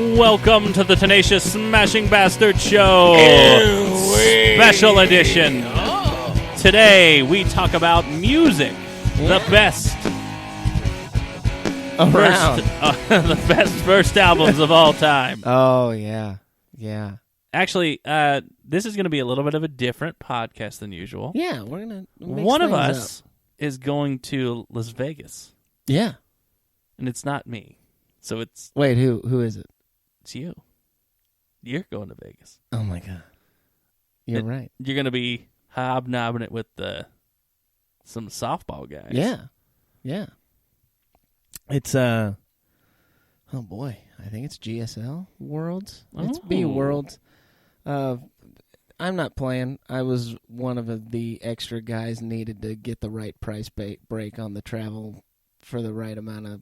Welcome to the Tenacious Smashing Bastard Show, Special Edition. Today we talk about music, the best the best first albums of all time. Oh yeah. Actually, this is going to be a little bit of a different podcast than usual. Yeah, we're gonna. One of us is going to Las Vegas. Yeah, and it's not me. So it's wait, who is it? It's you. You're going to Vegas. Oh my god, you're right. You're going to be hobnobbing it with some softball guys. Yeah. It's oh boy, I think it's GSL Worlds. It's B Worlds. I'm not playing. I was one of the extra guys needed to get the right price break on the travel for the right amount of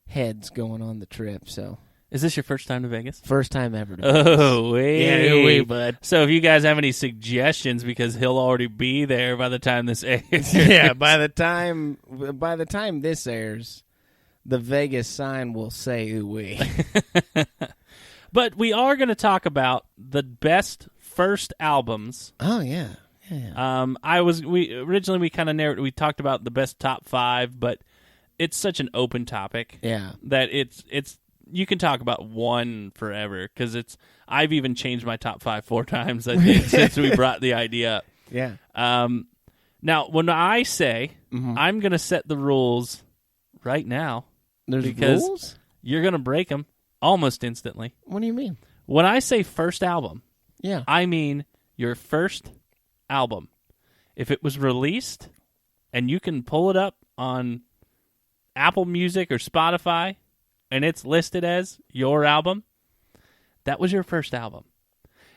heads going on the trip. So, is this your first time to Vegas? First time ever to Vegas. Oh, wait, bud. So if you guys have any suggestions, because he'll already be there by the time this airs. Yeah, by the time this airs, the Vegas sign will say "ooh-wee." But we are going to talk about the best first albums. Oh yeah. We kind of narrowed. We talked about the best top 5, but it's such an open topic. Yeah. That it's you can talk about one forever, because I've even changed my top 5 4 times, I think, since we brought the idea up. Yeah. Now, when I say I'm going to set the rules right now, there's because rules? You're going to break them almost instantly. What do you mean? When I say first album, yeah, I mean your first album. If it was released and you can pull it up on Apple Music or Spotify and it's listed as your album, that was your first album.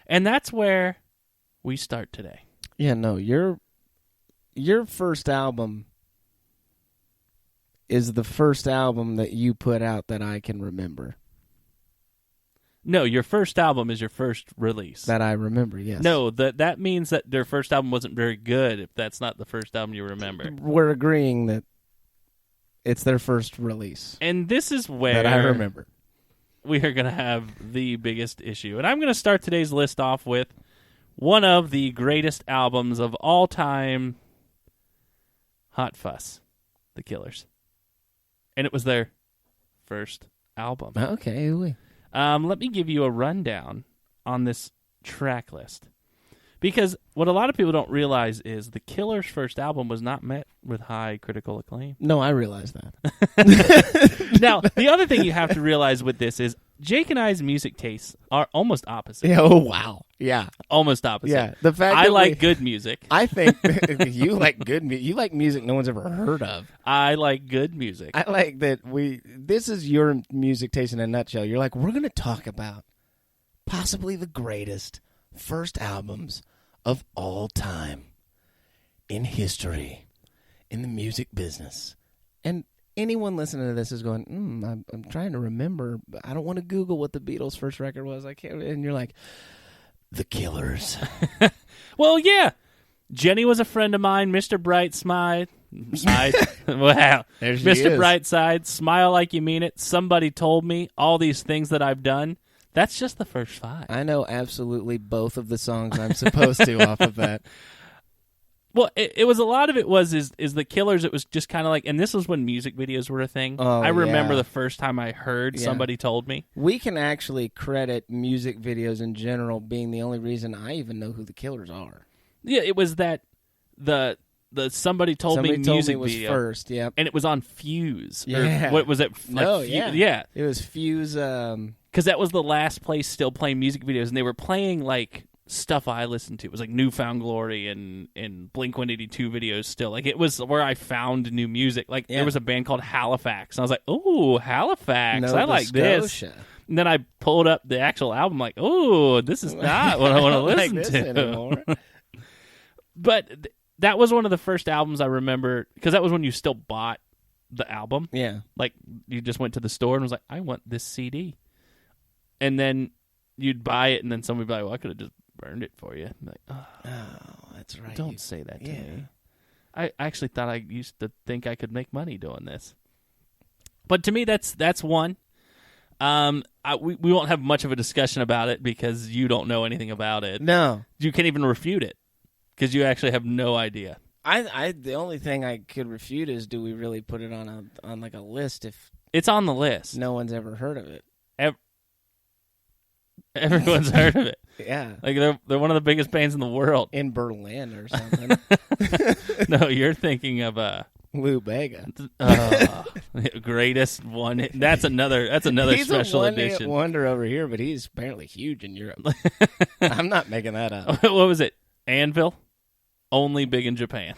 And that's where we start today. Yeah, no, your first album is the first album that you put out that I can remember. No, your first album is your first release. That I remember, yes. No, that means that their first album wasn't very good if that's not the first album you remember. We're agreeing that it's their first release. And this is where that I remember. We are going to have the biggest issue. And I'm going to start today's list off with one of the greatest albums of all time, Hot Fuss, The Killers. And it was their first album. Okay. Let me give you a rundown on this track list. Because what a lot of people don't realize is The Killers' first album was not met with high critical acclaim. No, I realize that. Now, the other thing you have to realize with this is Jake and I's music tastes are almost opposite. Yeah, oh, wow. Yeah. Almost opposite. Yeah. The fact I like good music. I think you like good music. You like music no one's ever heard of. I like good music. I like that this is your music taste in a nutshell. You're like, we're going to talk about possibly the greatest first albums of all time in history, in the music business. And anyone listening to this is going, I'm trying to remember, but I don't want to Google what the Beatles' first record was. I can't. And you're like, The Killers. Well, yeah. Jenny was a friend of mine. Mr. Brightside. Wow. Mr. Brightside. Smile Like You Mean It. Somebody Told Me. All these things that I've done. That's just the first 5. I know absolutely both of the songs I'm supposed to off of that. Well, it was a lot of it is The Killers. It was just kind of like, and this was when music videos were a thing. Oh, I remember the first time I heard Somebody Told Me. We can actually credit music videos in general being the only reason I even know who The Killers are. Yeah, it was that the Somebody Told Me music was video first. Yep, and it was on Fuse. Yeah, or what was it? Yeah, it was Fuse. Because that was the last place still playing music videos, and they were playing like stuff I listened to. It was like Newfound Glory and Blink-182 videos still. Like it was where I found new music. Like there was a band called Halifax, and I was like, "Oh, Halifax! Nova I like Scotia. this." And then I pulled up the actual album, like, "Oh, this is not what I want to listen like this to anymore." But that was one of the first albums I remember, because that was when you still bought the album. Yeah, like you just went to the store and was like, "I want this CD," and then you'd buy it, and then somebody would be like, "Well, I could have just burned it for you." I'm like, oh, that's right. Don't say that to me. I actually thought I used to think I could make money doing this. But to me, that's one. We won't have much of a discussion about it because you don't know anything about it. No. You can't even refute it because you actually have no idea. The only thing I could refute is, do we really put it on like a list if it's on the list? No one's ever heard of it. Everyone's heard of it. Yeah. Like they're one of the biggest bands in the world. In Berlin or something. No, you're thinking of Lou Bega. Greatest one. That's another He's special a edition. wonder over here, but he's apparently huge in Europe. I'm not making that up. What was it? Anvil? Only big in Japan.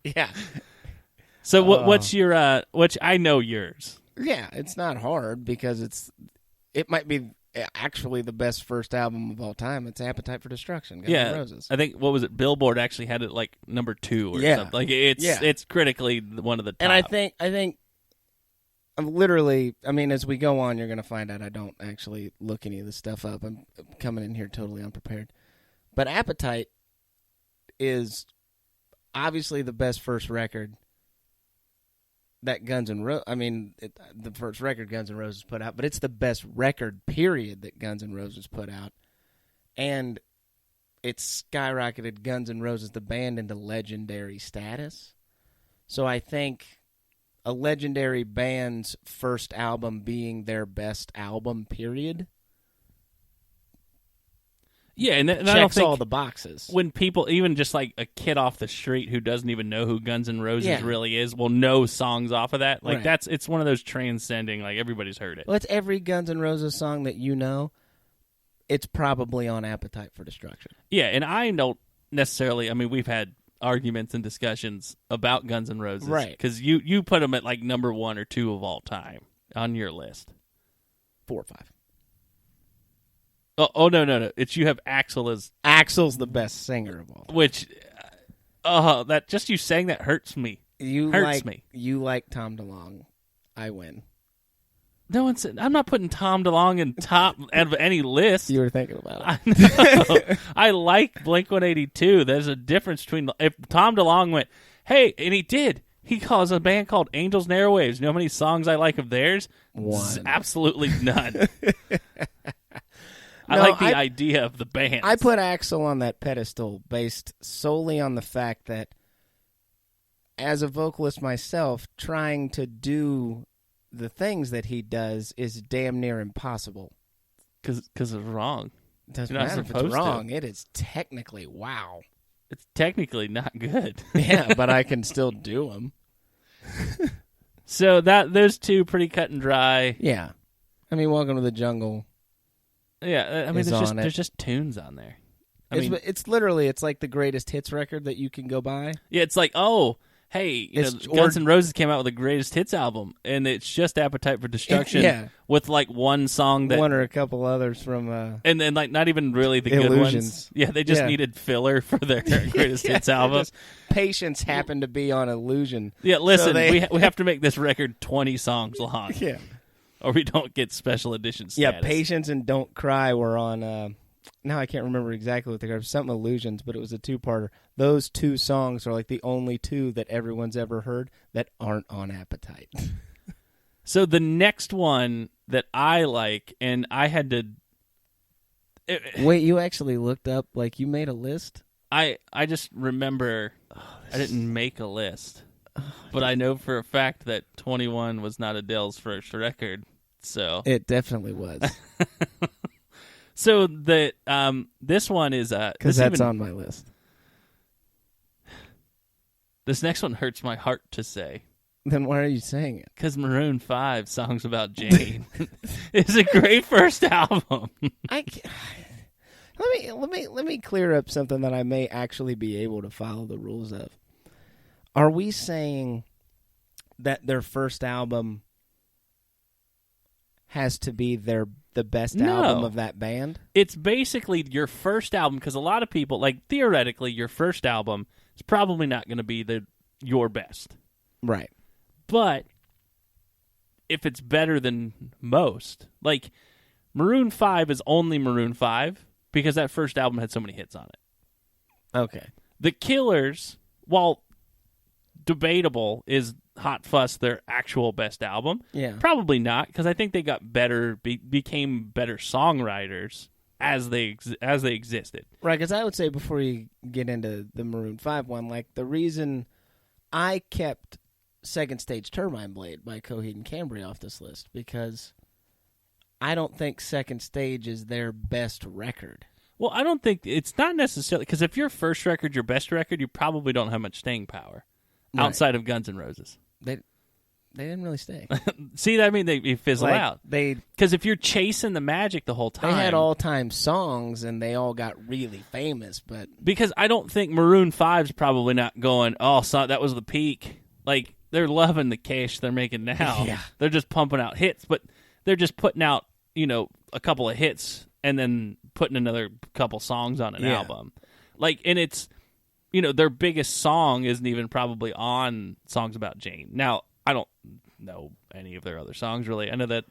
Yeah. So what's your which I know yours. Yeah, it's not hard because it might be actually the best first album of all time. It's Appetite for Destruction, Guns N' Roses. I think, what was it? Billboard actually had it like number 2 or something. Like it's critically one of the top. And I think literally, I mean, as we go on, you're going to find out I don't actually look any of this stuff up. I'm coming in here totally unprepared. But Appetite is obviously the best first record that Guns N' Roses, the first record Guns N' Roses put out, but it's the best record, period, that Guns N' Roses put out. And it's skyrocketed Guns N' Roses, the band, into legendary status. So I think a legendary band's first album being their best album, period, yeah, and I don't checks think all the boxes. when people, even just like a kid off the street who doesn't even know who Guns N' Roses really is, will know songs off of that. Like it's one of those transcending, like everybody's heard it. Well, it's every Guns N' Roses song that you know. It's probably on Appetite for Destruction. Yeah, and I don't necessarily. I mean, we've had arguments and discussions about Guns N' Roses, right? Because you put them at like number 1 or 2 of all time on your list. 4 or 5. Oh no! It's you have Axl as Axl's the best singer of all time. Which, that just you saying that hurts me. Hurts me. You like Tom DeLonge. I win. No one said I'm not putting Tom DeLonge in top of any list. You were thinking about it. I like Blink-182. There's a difference between if Tom DeLonge went, hey, and he did. He calls a band called Angels and Airwaves. You know how many songs I like of theirs? One. Absolutely none. I like the idea of the band. I put Axl on that pedestal based solely on the fact that, as a vocalist myself, trying to do the things that he does is damn near impossible. Because it's wrong. It doesn't matter if it's wrong. It is technically wow. It's technically not good. Yeah, but I can still do them. So those two pretty cut and dry. Yeah. I mean, Welcome to the Jungle. Yeah, I mean, there's just tunes on there. It's literally, it's like the greatest hits record that you can go buy. Yeah, it's like, oh, hey, Guns N' Roses came out with a greatest hits album, and it's just Appetite for Destruction with like one song one or a couple others from and then like not even really the Illusions. good ones. Yeah, they just needed filler for their greatest hits album. Patience happened to be on Illusion. Yeah, listen, we have to make this record 20 songs long. Yeah. Or we don't get special edition status. Yeah, Patience and Don't Cry were on, now I can't remember exactly what they were, something Illusions, but it was a 2-parter. Those 2 songs are like the only 2 that everyone's ever heard that aren't on Appetite. So the next one that I like, and I had to... Wait, you actually looked up, like you made a list? I just remember I didn't make a list. But I know for a fact that 21 was not Adele's first record. So it definitely was. So this one is because that's on my list. This next one hurts my heart to say. Then why are you saying it? Because Maroon 5, Songs About Jane, is a great first album. Let me clear up something that I may actually be able to follow the rules of. Are we saying that their first album has to be the best album of that band? It's basically your first album, because a lot of people, like, theoretically, your first album is probably not going to be your best. Right. But if it's better than most, like, Maroon 5 is only Maroon 5 because that first album had so many hits on it. Okay. The Killers, while debatable, is Hot Fuss their actual best album? Yeah. Probably not, because I think they got better, became better songwriters as they existed. Right, because I would say before you get into the Maroon 5 one, like the reason I kept Second Stage Turbine Blade by Coheed and Cambria off this list, because I don't think Second Stage is their best record. Well, I don't think it's not necessarily, because if your first record, your best record, you probably don't have much staying power outside of Guns N' Roses. They didn't really stay. See, I mean, they fizzle out. Because if you're chasing the magic the whole time. They had all-time songs, and they all got really famous, but... Because I don't think Maroon 5's probably not going, that was the peak. Like, they're loving the cash they're making now. Yeah. They're just pumping out hits, but they're just putting out, a couple of hits and then putting another couple songs on an album. Like, and it's, their biggest song isn't even probably on Songs About Jane. Now, I don't know any of their other songs, really. I know that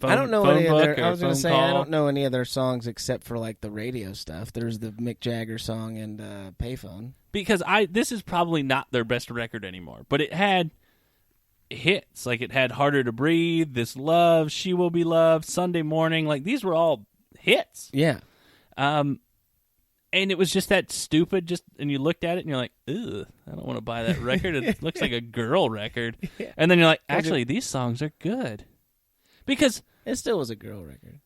I don't know any of their... I was going to say, I don't know any of their songs except for, like, the radio stuff. There's the Mick Jagger song and Payphone. Because this is probably not their best record anymore, but it had hits. Like, it had Harder to Breathe, This Love, She Will Be Loved, Sunday Morning. Like, these were all hits. Yeah. And it was just that stupid, and you looked at it and you're like, ugh, I don't want to buy that record. It looks like a girl record. Yeah. And then you're like, actually, these songs are good. Because... It still was a girl record.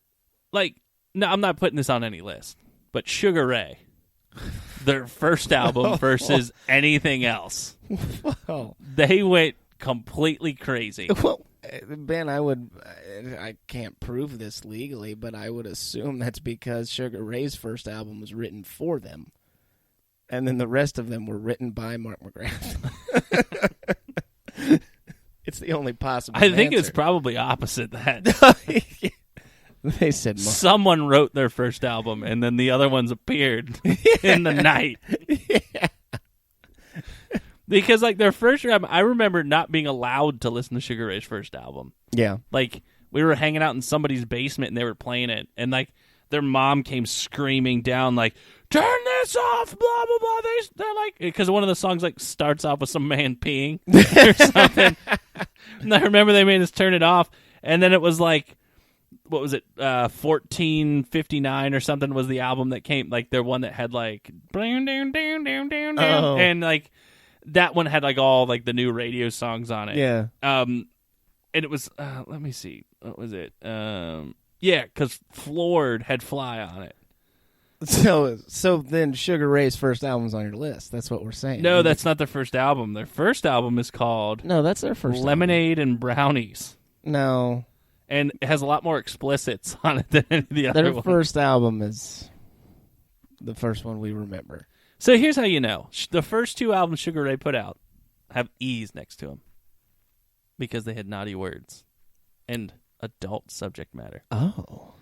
Like, no, I'm not putting this on any list, but Sugar Ray, their first album versus anything else, they went completely crazy. Well, Ben, I can't prove this legally, but I would assume that's because Sugar Ray's first album was written for them, and then the rest of them were written by Mark McGrath. It's the only possible I think answer. it's probably opposite that. They said someone wrote their first album, and then the other ones appeared in the night. Yeah. Because, like, their first album, I remember not being allowed to listen to Sugar Ray's first album. Yeah. Like, we were hanging out in somebody's basement, and they were playing it, and, like, their mom came screaming down, like, turn this off, blah, blah, blah. They're like, because one of the songs, like, starts off with some man peeing or something. And I remember they made us turn it off, and then it was like, what was it, 1459 or something was the album that came, like, their one that had, like, and, like, that one had, like, all, like, the new radio songs on it. Yeah. And it was, let me see, what was it? Yeah, because Floored had Fly on it. So then Sugar Ray's first album's on your list. That's what we're saying. No, that's not their first album. Their first album is called... No, that's their first Lemonade and Brownies. No. And it has a lot more explicits on it than any of the other ones. Their first album is the first one we remember. So here's how you know. The first two albums Sugar Ray put out have E's next to them. Because they had naughty words. And adult subject matter. Oh.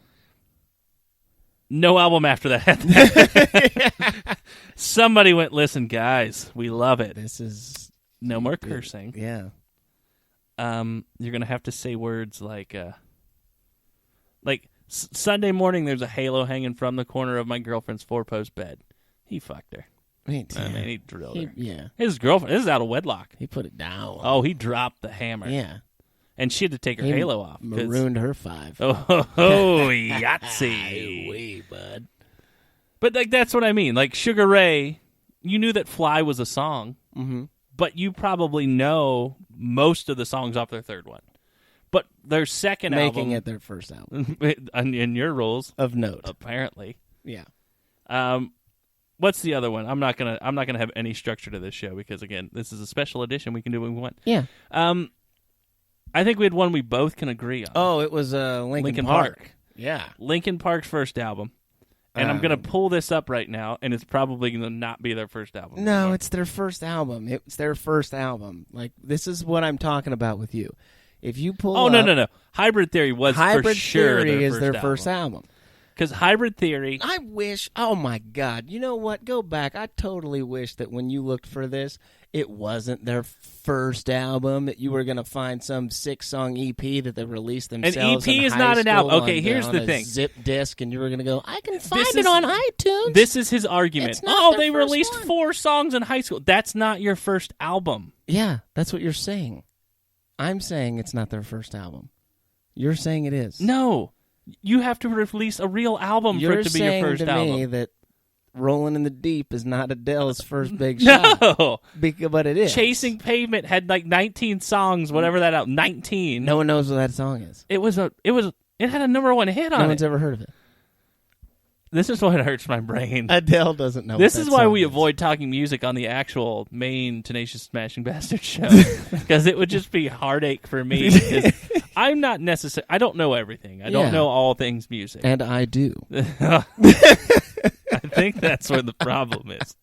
No album after that had that. Somebody went, listen, guys, we love it. This is... No more cursing. Yeah. You're going to have to say words like Sunday morning there's a halo hanging from the corner of my girlfriend's four-post bed. He fucked her. He drilled her. Yeah. His girlfriend, this is out of wedlock. He put it down. Oh, he dropped the hammer. Yeah. And she had to take her halo off. Marooned her 5. Oh, Yahtzee. Way, bud. But like that's what I mean. Like Sugar Ray, you knew that Fly was a song, but you probably know most of the songs off their third one. But their second album... Making it their first album. In your rules. Of note. Apparently. Yeah. What's the other one? I'm not gonna have any structure to this show because again, this is a special edition. We can do what we want. Yeah. I think we had one we both can agree on. Oh, it was Linkin Park. Yeah. Linkin Park's first album. And I'm going to pull this up right now, and it's probably going to not be their first album. No, anymore. It's their first album. It's their first album. Like, this is what I'm talking about with you. If you pull up... No. Hybrid Theory was for sure their first album. Because Hybrid Theory... I wish... Oh, my God. You know what? Go back. I totally wish that when you looked for this, it wasn't their first album, that you were going to find some 6-song EP that they released themselves. An EP is not an album. Okay, here's the thing. Zip disc, and you were going to go, I can find it on iTunes. This is his argument. They released 4 songs in high school. That's not your first album. Yeah, that's what you're saying. I'm saying it's not their first album. You're saying it is. No. You have to release a real album for it to be your first You're saying to album. me that Rolling in the Deep is not Adele's first big shot. No. But it is. Chasing Pavement had like 19 songs, whatever that out. 19. No one knows what that song is. It had a number one hit on it. No one's ever heard of it. This is what hurts my brain. Adele doesn't know. This what is that why song we is. avoid talking music on the actual main Tenacious Smashing Bastard show, because it would just be heartache for me. I'm not necessarily. I don't know everything. I don't know all things music, and I do. I think that's where the problem is.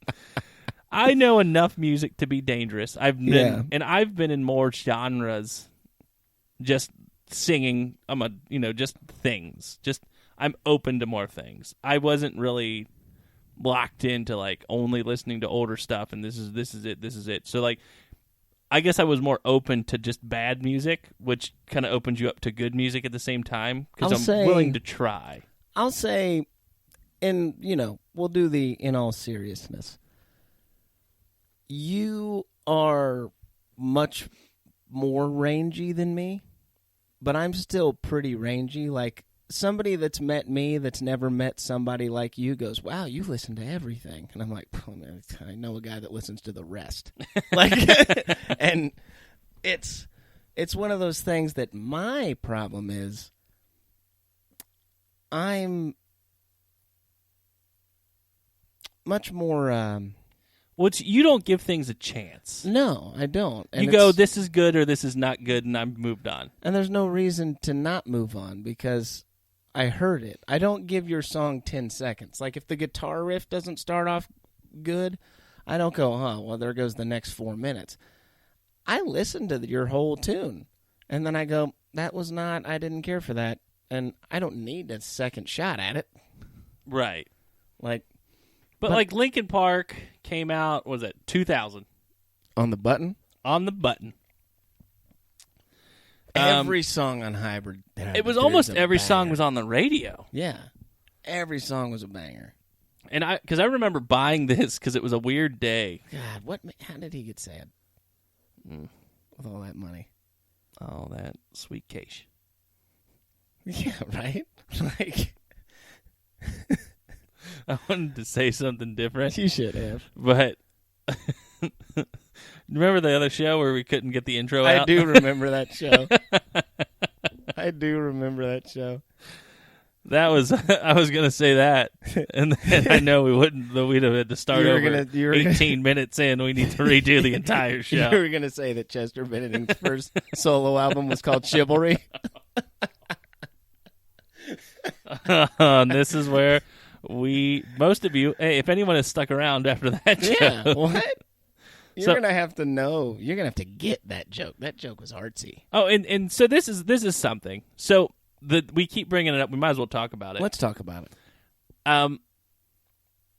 I know enough music to be dangerous. I've been in more genres, just singing. Just things. I'm open to more things. I wasn't really locked into like only listening to older stuff, and this is it. So like, I guess I was more open to just bad music, which kind of opens you up to good music at the same time, because I'm willing to try. I'll say, and we'll do the in all seriousness. You are much more rangy than me, but I'm still pretty rangy. Like, somebody that's met me that's never met somebody like you goes, wow, you listen to everything. And I'm like, oh, man, I know a guy that listens to the rest. And it's one of those things that my problem is I'm much more... you don't give things a chance. No, I don't. And you go, this is good or this is not good, and I've moved on. And there's no reason to not move on because I heard it. I don't give your song 10 seconds. Like, if the guitar riff doesn't start off good, I don't go, well, there goes the next 4 minutes. I listen to your whole tune, and then I go, I didn't care for that, and I don't need a second shot at it. Right. But like Linkin Park came out, was it 2000? On the button? On the button. Every song on Hybrid. It was almost every song was on the radio. Yeah. Every song was a banger. And because I remember buying this because it was a weird day. God, how did he get sad? With all that money. Oh, that sweet cash. Yeah, right? Like... I wanted to say something different. You should have. But remember the other show where we couldn't get the intro out? I do remember that show. That was I was going to say that, and then I know we wouldn't. We'd have had to start over 18 minutes in. We need to redo the entire show. You were going to say that Chester Bennett's first solo album was called Chivalry. And this is where most of you, hey, if anyone has stuck around after that show. Yeah, what? You're going to have to know. You're going to have to get that joke. That joke was artsy. Oh, and so this is something. So we keep bringing it up. We might as well talk about it. Let's talk about it.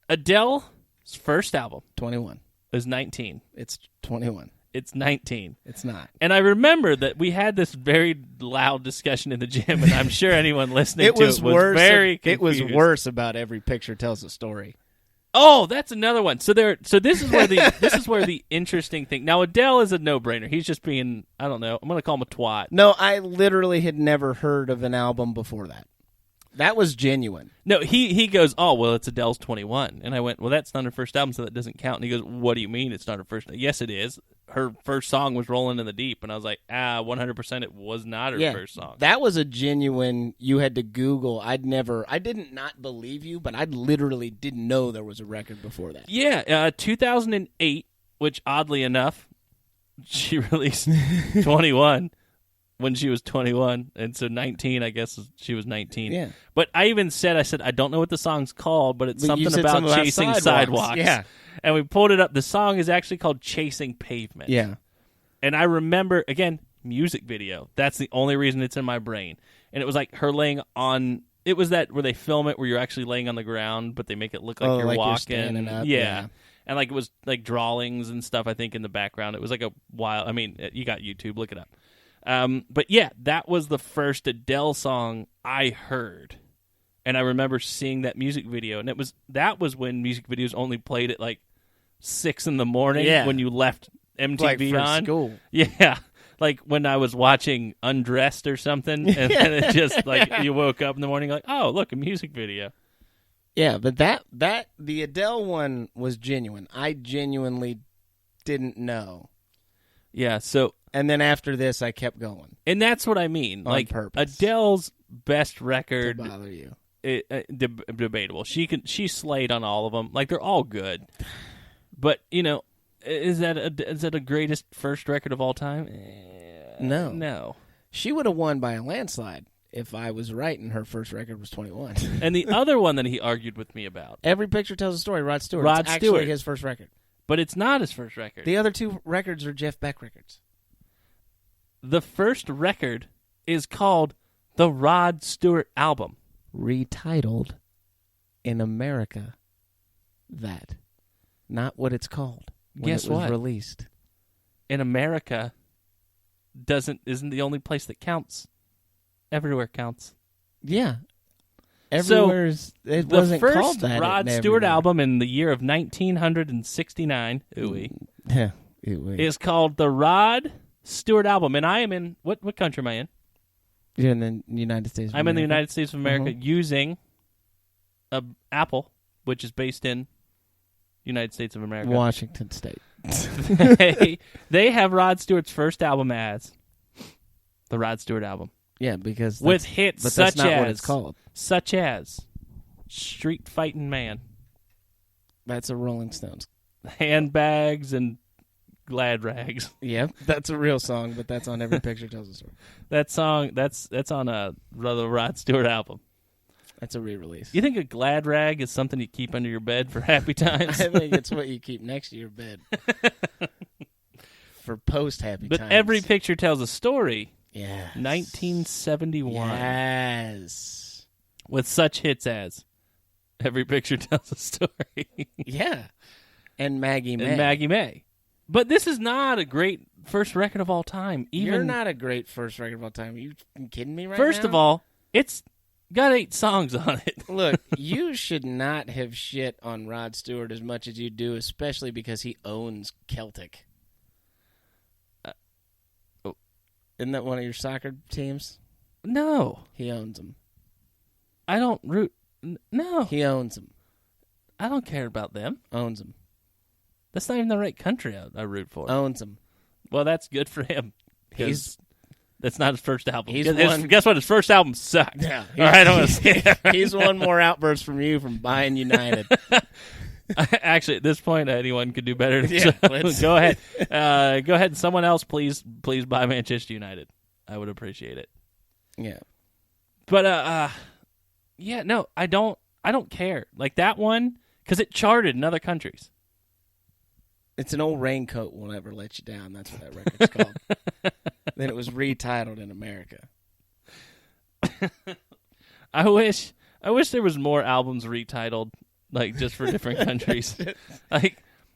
Adele's first album 21 is 19. It's 21. It's 19. It's not. And I remember that we had this very loud discussion in the gym, and I'm sure anyone listening to it was very confused. It was worse about every picture tells a story. Oh, that's another one. So this is where the interesting thing. Now, Adele is a no-brainer. He's just being, I don't know, I'm going to call him a twat. No, I literally had never heard of an album before that. That was genuine. No, he goes, oh, well, it's Adele's 21. And I went, well, that's not her first album, so that doesn't count. And he goes, what do you mean it's not her first? Yes, it is. Her first song was Rolling in the Deep. And I was like, 100% it was not her first song. That was a genuine, you had to Google. I didn't not believe you, but I literally didn't know there was a record before that. Yeah, 2008, which oddly enough, she released 21. When she was 21, and so 19, I guess she was 19. Yeah. But I said, I don't know what the song's called, but it's something about chasing sidewalks. Yeah. And we pulled it up. The song is actually called Chasing Pavement. Yeah. And I remember, again, music video. That's the only reason it's in my brain. And it was like her laying on, it was that where they film it where you're actually laying on the ground, but they make it look like you're walking. You're standing up. Yeah. And like it was like drawings and stuff, I think, in the background. It was like a wild, you got YouTube, look it up. But yeah, that was the first Adele song I heard, and I remember seeing that music video, and that was when music videos only played at like 6 a.m. when you left MTV like for on. school. Yeah. Like when I was watching Undressed or something, and then it just like you woke up in the morning like, oh, look, a music video. Yeah, but that the Adele one was genuine. I genuinely didn't know. Yeah, so And then after this, I kept going. and that's what I mean. On Like purpose. Adele's best To record, bother you. debatable. She slayed on all of them. Like they're all good. But you know, is that a greatest first record of all time? No. No. She would have won by a landslide if I was right and her first record was 21. And the other one that he argued with me about, Every Picture Tells a Story, Rod Stewart. Rod It's actually Stewart. his first record. but it's not his first record. The other two records are Jeff Beck records. The first record is called the Rod Stewart album. Retitled in America. That. Not what it's called when Guess it was what? released. In America isn't the only place that counts. Everywhere counts. Yeah. So, Everywhere's it The wasn't first called that. Rod in Stewart everywhere. album in the year of 1969, ooey, Yeah. Ooh-wee. is called the Rod Stewart album. And I am in what country am I in? You're in the United States of I'm in the America? United States of America using Apple, which is based in United States of America. Washington State. they have Rod Stewart's first album as the Rod Stewart album. Yeah, because With hits but such that's not as what it's called. such as Street Fighting Man, That's a Rolling Stones. Handbags and Glad Rags. Yep, that's a real song, but that's on Every Picture Tells a Story. That song that's on the Rod Stewart album. That's a re-release. You think a Glad Rag is something you keep under your bed for happy times? I think it's what you keep next to your bed for post-happy But times. Every Picture Tells a Story, Yes. 1971, Yes. with such hits as Every Picture Tells a Story Yeah. And Maggie May. and Maggie May. But this is not a great first record of all time. You're not a great first record of all time. Are you kidding me right now? First of all, it's got 8 songs on it. Look, you should not have shit on Rod Stewart as much as you do, especially because he owns Celtic. Isn't that one of your soccer teams? No, He owns them. I don't root. No, He owns them. I don't care about them. Owns them. That's not even the right country I root for. Owns them. Well, that's good for him. 'Cause that's not his first album. he's Guess what? His first album sucked. Yeah. All right, I'm going to say that. He's one more outburst from you from buying United. Actually, at this point, anyone could do better. Yeah, So, let's- go ahead. Go ahead. Someone else, please buy Manchester United. I would appreciate it. Yeah. But yeah, no, I don't care. Like that one, because it charted in other countries. It's an old raincoat will never let you down. That's what that record's called. Then it was retitled in America. I wish there was more albums retitled, like just for different countries.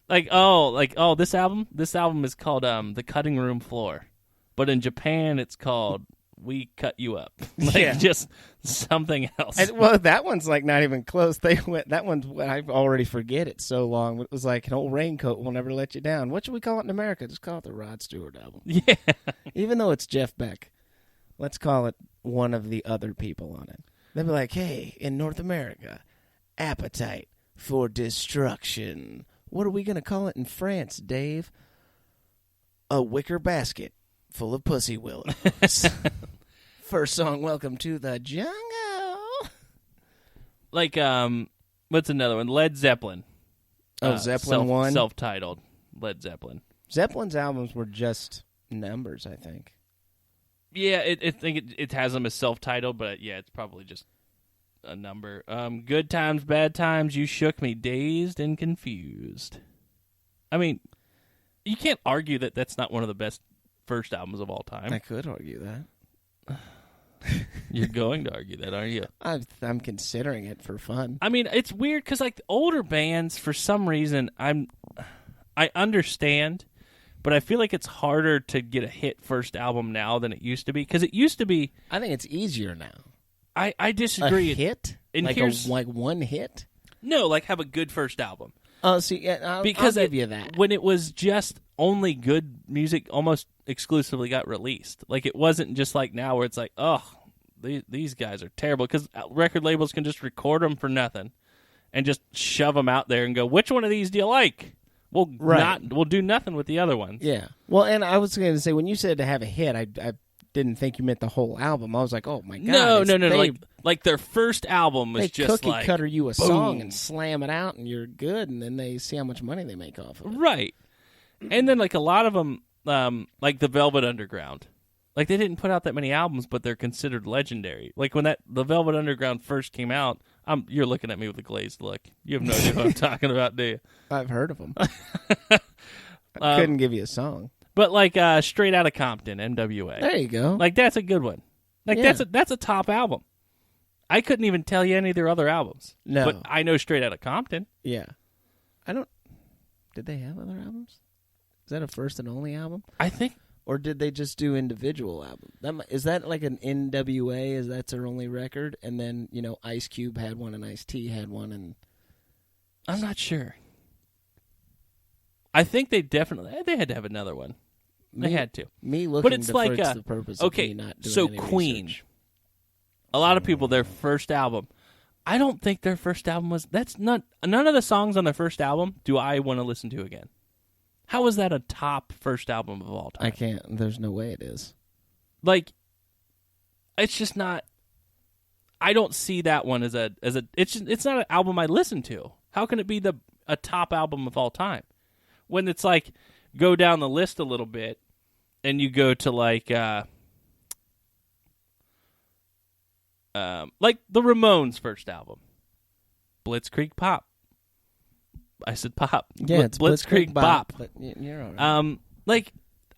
This album is called The Cutting Room Floor, but in Japan it's called We Cut You Up. Just something else. Well, that one's like not even close. That one's I already forget it so long. It was like an old raincoat will never let you down. What should we call it in America? Just call it the Rod Stewart album. Yeah. Even though it's Jeff Beck, let's call it one of the other people on it. They'll be like, hey, in North America, Appetite for Destruction. What are we going to call it in France, Dave? A wicker basket full of pussy willows. First song, Welcome to the Jungle. Like, what's another one? Led Zeppelin. Zeppelin 1? Self-titled Led Zeppelin. Zeppelin's albums were just numbers, I think. Yeah, it has them as self-titled, but yeah, it's probably just a number. Good Times, Bad Times, You Shook Me, Dazed and Confused. I mean, you can't argue that that's not one of the best first albums of all time. I could argue that. You're going to argue that, aren't you? I'm considering it for fun. I mean, it's weird because like older bands, for some reason, I understand, but I feel like it's harder to get a hit first album now than it used to be. Because it used to be. I think it's easier now. I disagree. A hit? And like here's- like one hit? No, like have a good first album. Oh, see, yeah, I'll give you that. When it was just only good music, almost exclusively got released. Like it wasn't just like now where it's like, oh, these guys are terrible because record labels can just record them for nothing and just shove them out there and go, which one of these do you like? We'll do nothing with the other ones. Yeah. Well, and I was going to say when you said to have a hit, I didn't think you meant the whole album. I was like, oh my god, no. Like their first album was just cookie like cutter you a boom. song and slam it out and you're good, and then they see how much money they make off of it. Right. And then like a lot of them, like the Velvet Underground, like they didn't put out that many albums, but they're considered legendary. Like when the Velvet Underground first came out, you're looking at me with a glazed look. You have no idea what I'm talking about, do you? I've heard of them. I couldn't give you a song. But like Straight Outta Compton, NWA. There you go. Like that's a good one. Like that's a top album. I couldn't even tell you any of their other albums. No. But I know Straight Outta Compton. Yeah. Did they have other albums? Is that a first and only album? I think. Or did they just do individual albums? Is that like an NWA? Is that their only record? And then, Ice Cube had one and Ice-T had one. And I'm not sure. I think they had to have another one. They had to. Me looking but it's defers like the purpose of me not doing so any Queen. research. A lot of people, their first album. I don't think their first album was. None of the songs on their first album do I want to listen to again. How is that a top first album of all time? I can't. There's no way it is. Like, it's just not. I don't see that one as a. It's not an album I listen to. How can it be a top album of all time? When it's like, go down the list a little bit, and you go to like the Ramones' first album, Blitzkrieg Pop. I said pop. Yeah, it's Blitzkrieg Bop. But you're all right. Like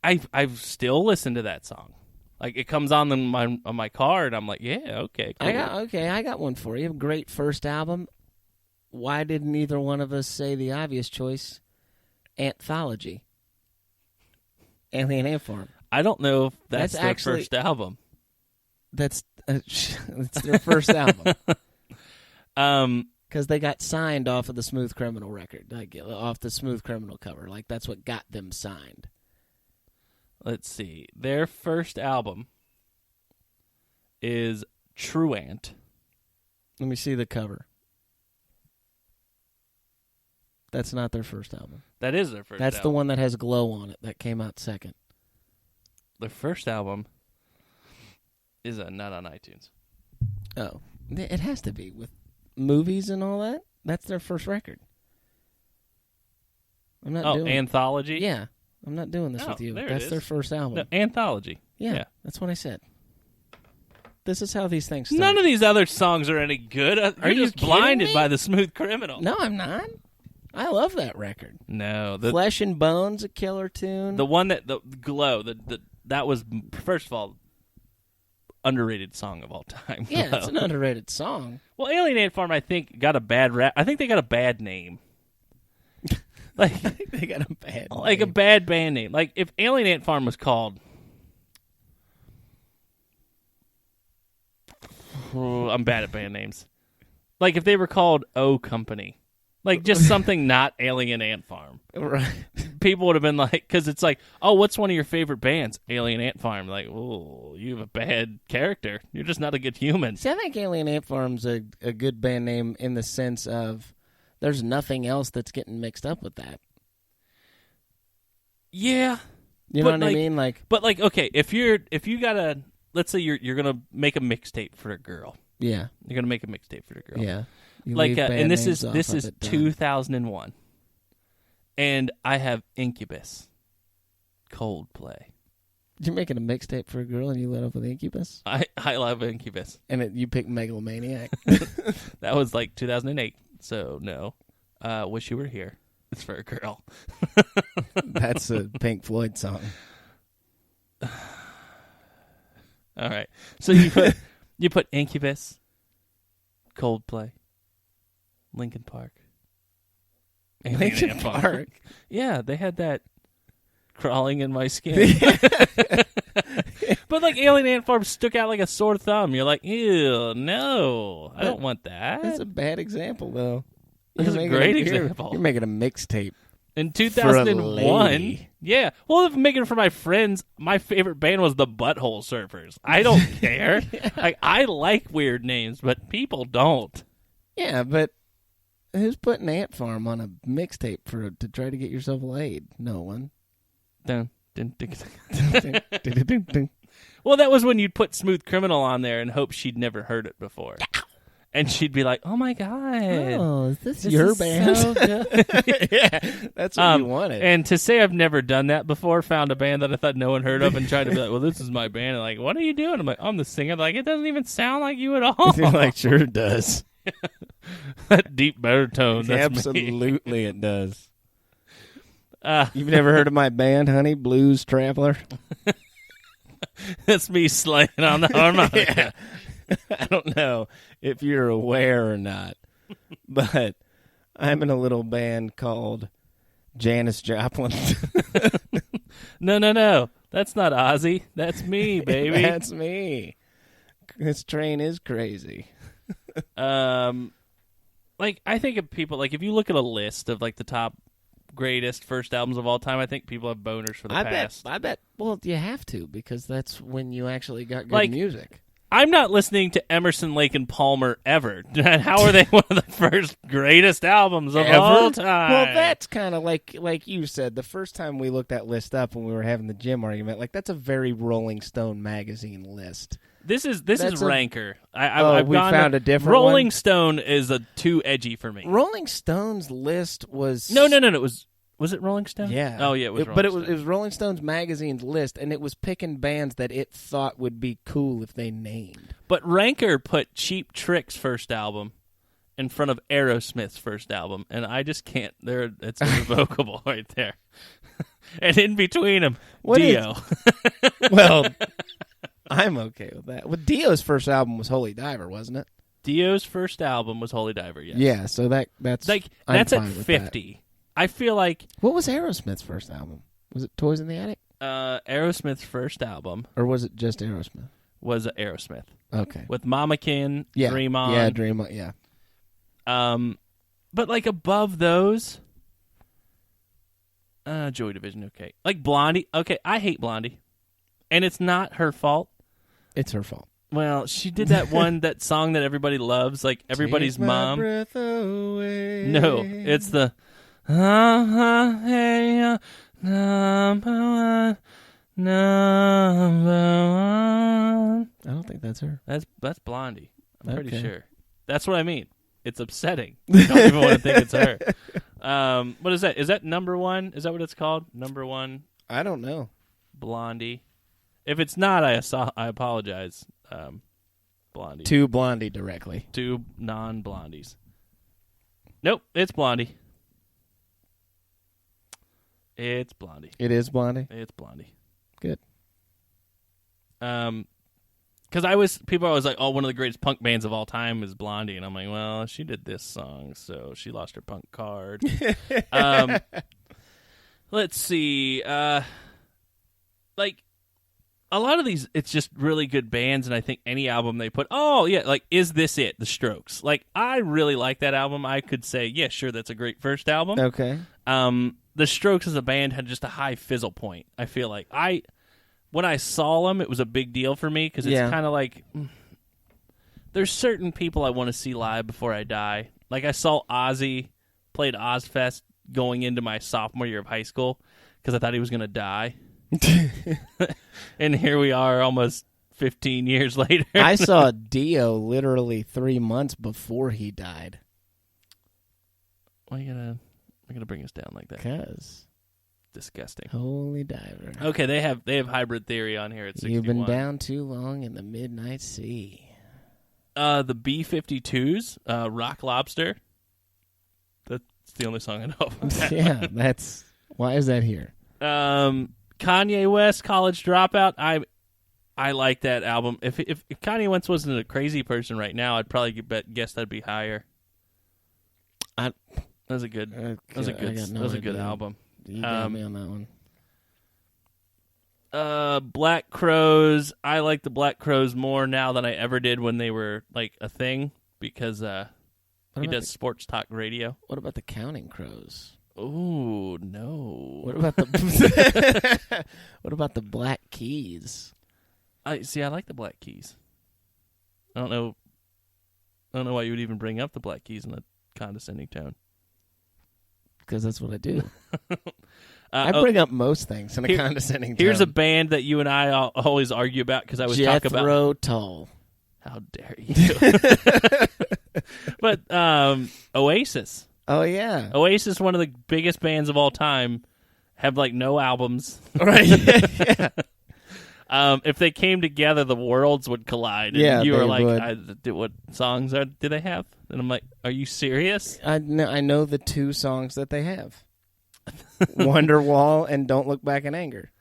I've still listened to that song. Like it comes on my car, and I'm like, yeah, okay, cool. I got one for you. Great first album. Why didn't either one of us say the obvious choice? Anthology. Alien Ant Farm. I don't know if that's their first album. That's their first album. Because they got signed off of the Smooth Criminal record, like off the Smooth Criminal cover. Like that's what got them signed. Let's see. Their first album is Truant. Let me see the cover. That's not their first album. That is their first album. That's the one that has Glow on it that came out second. Their first album is not on iTunes. Oh. It has to be with movies and all that. That's their first record. I'm not doing Anthology? Yeah. I'm not doing this with you. That's their first album. No, Anthology. Yeah, that's what I said. This is how these things start. None of these other songs are any good. Are you just blinded by the Smooth Criminal? No, I'm not. I love that record. No, Flesh and Bones, a killer tune. The one the Glow, that was first of all underrated song of all time. Yeah, it's an underrated song. Well, Alien Ant Farm, I think, got a bad rap. I think they got a bad name. Like I think they got a bad name. A bad band name. Like if Alien Ant Farm was called, I'm bad at band names. Like if they were called O Company. Like, just something not Alien Ant Farm. Right. People would have been like, because it's like, oh, what's one of your favorite bands? Alien Ant Farm. Like, oh, you have a bad character. You're just not a good human. See, I think Alien Ant Farm's a good band name in the sense of there's nothing else that's getting mixed up with that. Yeah. You know what I mean? But okay, if you gotta, let's say you're gonna make a mixtape for a girl. Yeah. You're gonna make a mixtape for a girl. Yeah. And this is 2001, and I have Incubus, Coldplay. You're making a mixtape for a girl, and you let up with Incubus. I love Incubus, and you picked Megalomaniac. That was like 2008. So no, Wish You Were Here. It's for a girl. That's a Pink Floyd song. All right, so you put Incubus, Coldplay. Linkin Park. Linkin Park? Yeah, they had that crawling in my skin. But like Alien Ant Farm stuck out like a sore thumb. You're like, ew, no, I don't want that. That's a bad example, though. That's a great example. You're making a mixtape. In For a 2001, lady. yeah. Well, if I'm making it for my friends, my favorite band was the Butthole Surfers. I don't care. Like, I like weird names, but people don't. Yeah, but who's putting Ant Farm on a mixtape to try to get yourself laid? No one. Dun, dun, dun, dun. Dun. Well, that was when you'd put Smooth Criminal on there and hope she'd never heard it before. And she'd be like, "Oh my god, is this your band?" So good. Yeah, that's what you wanted. And to say I've never done that before, found a band that I thought no one heard of, and tried to be like, "Well, this is my band." And like, what are you doing? I'm like, "I'm the singer." They're like, it doesn't even sound like you at all. You're like, sure it does. That deep baritone. That's Absolutely, me. it does. You've never heard of my band, honey? Blues Traveler. That's me slaying on the harmonica. Yeah. I don't know if you're aware or not, but I'm in a little band called Janis Joplin. No. That's not Ozzy. That's me, baby. That's me. This train is crazy. Like, I think of people, like, if you look at a list of, like, the top greatest first albums of all time, I think people have boners for the past. I bet. Well, you have to, because that's when you actually got good Like, music. I'm not listening to Emerson, Lake, and Palmer ever. How are they one of the first greatest albums of all time? Well, that's kind of like you said. The first time we looked that list up when we were having the gym argument, like, that's a very Rolling Stone magazine list. This is Ranker. I've we found a different Rolling one? Stone is too edgy for me. Rolling Stone's list was No. Was it Rolling Stone? Yeah. Oh yeah, it was. It was Rolling Stone's magazine's list, and it was picking bands that it thought would be cool if they named. But Ranker put Cheap Trick's first album in front of Aerosmith's first album, and I just can't. It's irrevocable right there. And in between them, Dio. Well, I'm okay with that. Well, Dio's first album was Holy Diver, wasn't it? Dio's first album was Holy Diver. Yes. Yeah. So that's like I'm that's at fine with 50. That. I feel like What was Aerosmith's first album? Was it Toys in the Attic? Aerosmith's first album, or was it just Aerosmith? Was Aerosmith. Okay. With Mamakin, Yeah. Dream On. Yeah, Dream On. Yeah. But like above those, Joy Division. Okay, like Blondie. Okay, I hate Blondie, and it's not her fault. It's her fault. Well, she did that song that everybody loves, like everybody's Take my mom. breath away. No, it's the hey, number one. I don't think that's her. That's Blondie. I'm pretty Okay. sure. That's what I mean. It's upsetting. I don't even want to think it's her. What is that? Is that number one? Is that what it's called? Number one, I don't know. Blondie. If it's not, I apologize. Blondie. To Blondie directly. Two non-blondies. Nope, it's Blondie. It's Blondie. It is Blondie? It's Blondie. Good. Because people are always like, oh, one of the greatest punk bands of all time is Blondie, and I'm like, well, she did this song, so she lost her punk card. Let's see. Like, a lot of these, it's just really good bands, and I think any album they put, oh, yeah, like, Is This It? The Strokes. Like, I really like that album. I could say, yeah, sure, that's a great first album. Okay. The Strokes as a band had just a high fizzle point, I feel like. When I saw them, it was a big deal for me, because it's kind of like, there's certain people I want to see live before I die. Like, I saw Ozzy, played Ozfest going into my sophomore year of high school, because I thought he was going to die. And here we are almost 15 years later. I saw Dio literally 3 months before he died. Why you gonna bring us down like that? Because Disgusting. Holy Diver. Okay, they have Hybrid Theory on here at 61. You've been down too long in the midnight sea. The B-52s, Rock Lobster. That's the only song I know of. Yeah, why is that here? Kanye West, College Dropout. I like that album. If Kanye West wasn't a crazy person right now, I'd probably guess that'd be higher. That was a good. That was a good album. You got me on that one. Black Crowes. I like the Black Crowes more now than I ever did when they were like a thing, because He does sports talk radio. What about the Counting Crows? Oh, no. What about the What about the Black Keys? I like the Black Keys. I don't know why you would even bring up the Black Keys in a condescending tone. Because that's what I do. I bring up most things in a condescending tone. Here's a band that you and I always argue about because I would talk about Jethro Tull. How dare you? But Oasis. Oh yeah, Oasis, one of the biggest bands of all time, have like no albums. Right? Yeah. If they came together, the worlds would collide. And Yeah, you were they like, would. "What songs do they have?" And I'm like, "Are you serious?" I know the 2 songs that they have: "Wonderwall" and "Don't Look Back in Anger,"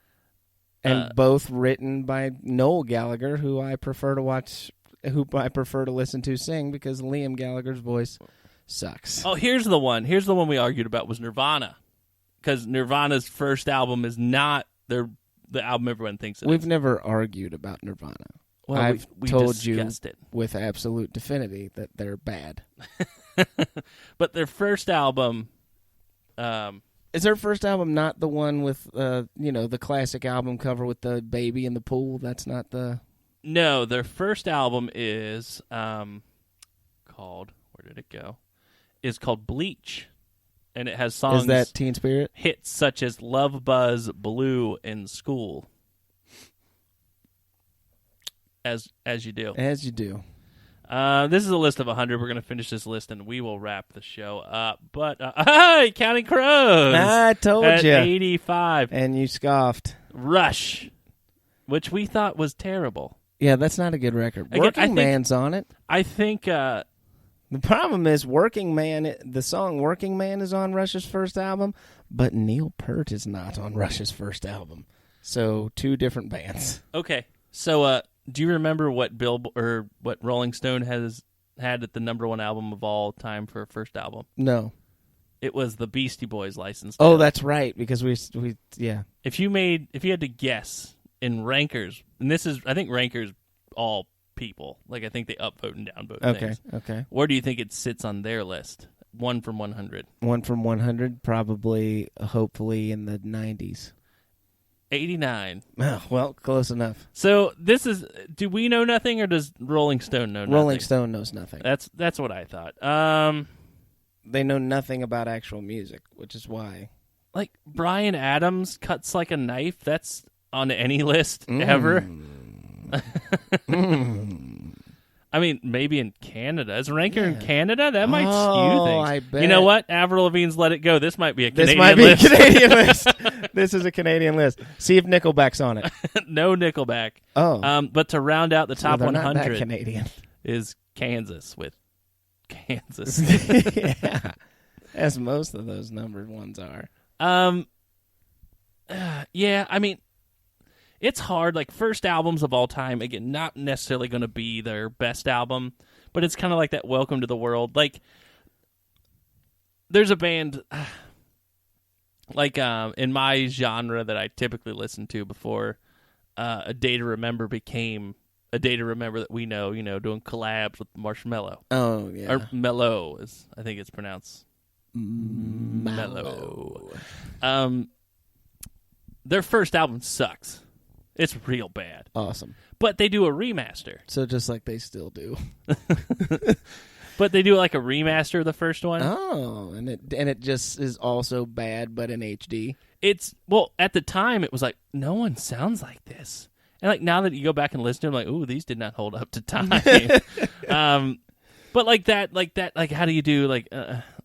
and both written by Noel Gallagher, who I prefer to listen to sing because Liam Gallagher's voice sucks. Oh, here's the one. Here's the one we argued about was Nirvana, because Nirvana's first album is not the album everyone thinks it is. We've never argued about Nirvana. Well, I've we told you it with absolute definity that they're bad. But their first album, is their first album not the one with the classic album cover with the baby in the pool? That's not the. No, their first album is called. Where did it go? Is called Bleach, and it has songs. Is that Teen Spirit? Hits such as Love Buzz, Blue, and School. As you do. As you do. This is a list of 100. We're going to finish this list, and we will wrap the show up. But, hey, Counting Crows! I told you. At 85. And you scoffed. Rush, which we thought was terrible. Yeah, that's not a good record. Again, Working Man's on it. I think... the problem is Working Man, the song Working Man is on Rush's first album, but Neil Peart is not on Rush's first album. So, 2 different bands. Okay, so do you remember what what Rolling Stone had at the #1 album of all time for a first album? No. It was the Beastie Boys licensed. Oh, that's right, because we yeah. If you had to guess in rankers, and I think rankers all people. Like, I think they upvote and downvote things. Okay. Where do you think it sits on their list? 1 from 100. 1 from 100, probably, hopefully, in the 90s. 89. Oh, well, close enough. So this is. Do we know nothing, or does Rolling Stone know nothing? Rolling Stone knows nothing. That's what I thought. They know nothing about actual music, which is why. Like, Bryan Adams cuts like a knife. That's on any list ever. I mean, maybe in Canada. Is Ranker in Canada? That might skew things. I bet. You know what? Avril Lavigne's Let It Go. This might be a Canadian list. list. A Canadian list. This is a Canadian list. See if Nickelback's on it. No Nickelback. Oh. But to round out the top they're 100 not that Canadian. is Kansas with Kansas. Yeah. As most of those numbered ones are. Yeah, I mean, it's hard. Like, first albums of all time, again, not necessarily going to be their best album, but it's kind of like that Welcome to the World. Like, there's a band, like, in my genre that I typically listen to before A Day to Remember became A Day to Remember that we know, doing collabs with Marshmello. Oh, yeah. Or Mellow, I think it's pronounced. Mellow. Their first album sucks. It's real bad. Awesome. But they do a remaster. So just like they still do. But they do like a remaster of the first one. Oh, and it just is also bad, but in HD. At the time it was like, no one sounds like this. And like now that you go back and listen to them, like, ooh, these did not hold up to time. But like that, how do you do like?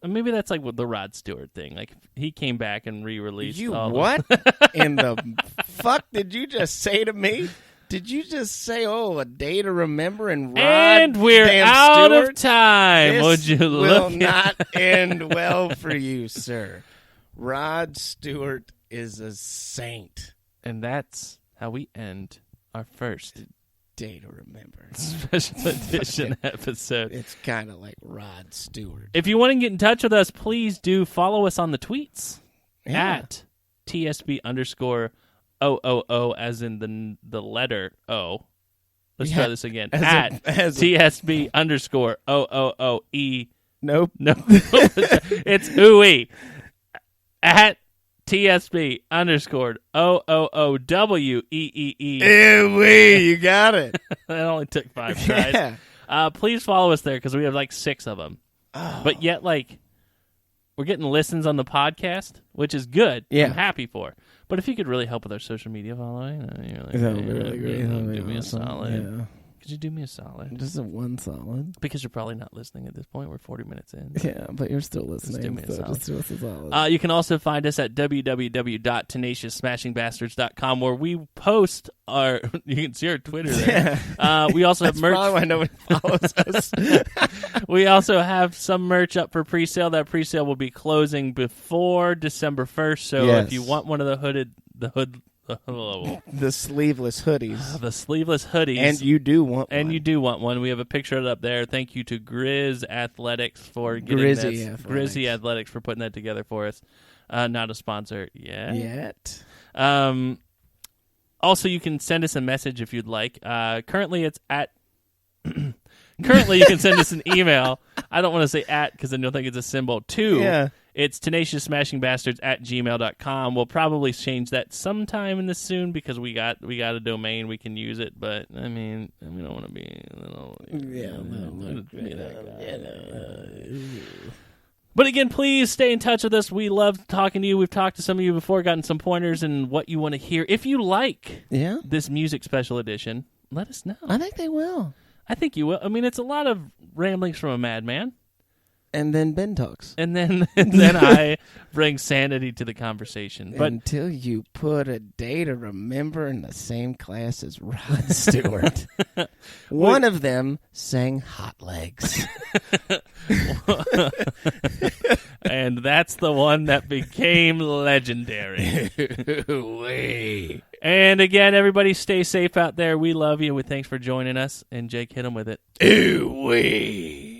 Maybe that's like with the Rod Stewart thing. Like he came back and re-released. What in the fuck did you just say to me? Did you just say, A Day to Remember and Rod? And we're out Stewart? of time. This Would you will look not end well for you, sir. Rod Stewart is a saint. And that's how we end our first Day to Remember special edition episode. It's kind of like Rod Stewart. If you want to get in touch with us, please do follow us on the tweets at TSB_OOO, as in the letter O. Let's try this again. At TSB_OOOE Nope. No. It's ooey. At TSB _ OOOWEEE. Ooh-wee, you got it. That only took 5 tries. Yeah. Please follow us there because we have like 6 of them. Oh. But yet, like, we're getting listens on the podcast, which is good. Yeah. I'm happy for. But if you could really help with our social media following, you're like, That would be really great. do me a solid. Yeah. Could you do me a solid? Just a one solid. Because you're probably not listening at this point. We're 40 minutes in. Yeah, but you're still listening. Just do me a solid. Just do us a solid. You can also find us at www.tenacioussmashingbastards.com where we post our... You can see our Twitter there. We also have merch. Probably why nobody follows us. We also have some merch up for pre-sale. That pre-sale will be closing before December 1st. So if you want one of the the sleeveless hoodies. The sleeveless hoodies. And you do want one. And you do want one. We have a picture of it up there. Thank you to Grizz Athletics for getting Grizzy Athletics for putting that together for us. Not a sponsor yet. Also, you can send us a message if you'd like. Currently, it's at... Currently, you can send us an email. I don't want to say at because then you'll think it's a symbol. It's tenaciousmashingbastards@gmail.com. We'll probably change that sometime in the soon because we got a domain. We can use it, but I mean, we don't want to be a little... But again, please stay in touch with us. We love talking to you. We've talked to some of you before, gotten some pointers in what you want to hear. If you like this music special edition, let us know. I think they will. I think you will. I mean, it's a lot of ramblings from a madman. And then Ben talks. And then I bring sanity to the conversation. But until you put a day to remember in the same class as Rod Stewart. One of them sang Hot Legs. And that's the one that became legendary. And again, everybody stay safe out there. We love you. Thanks for joining us. And Jake, hit him with it. Ooh-wee.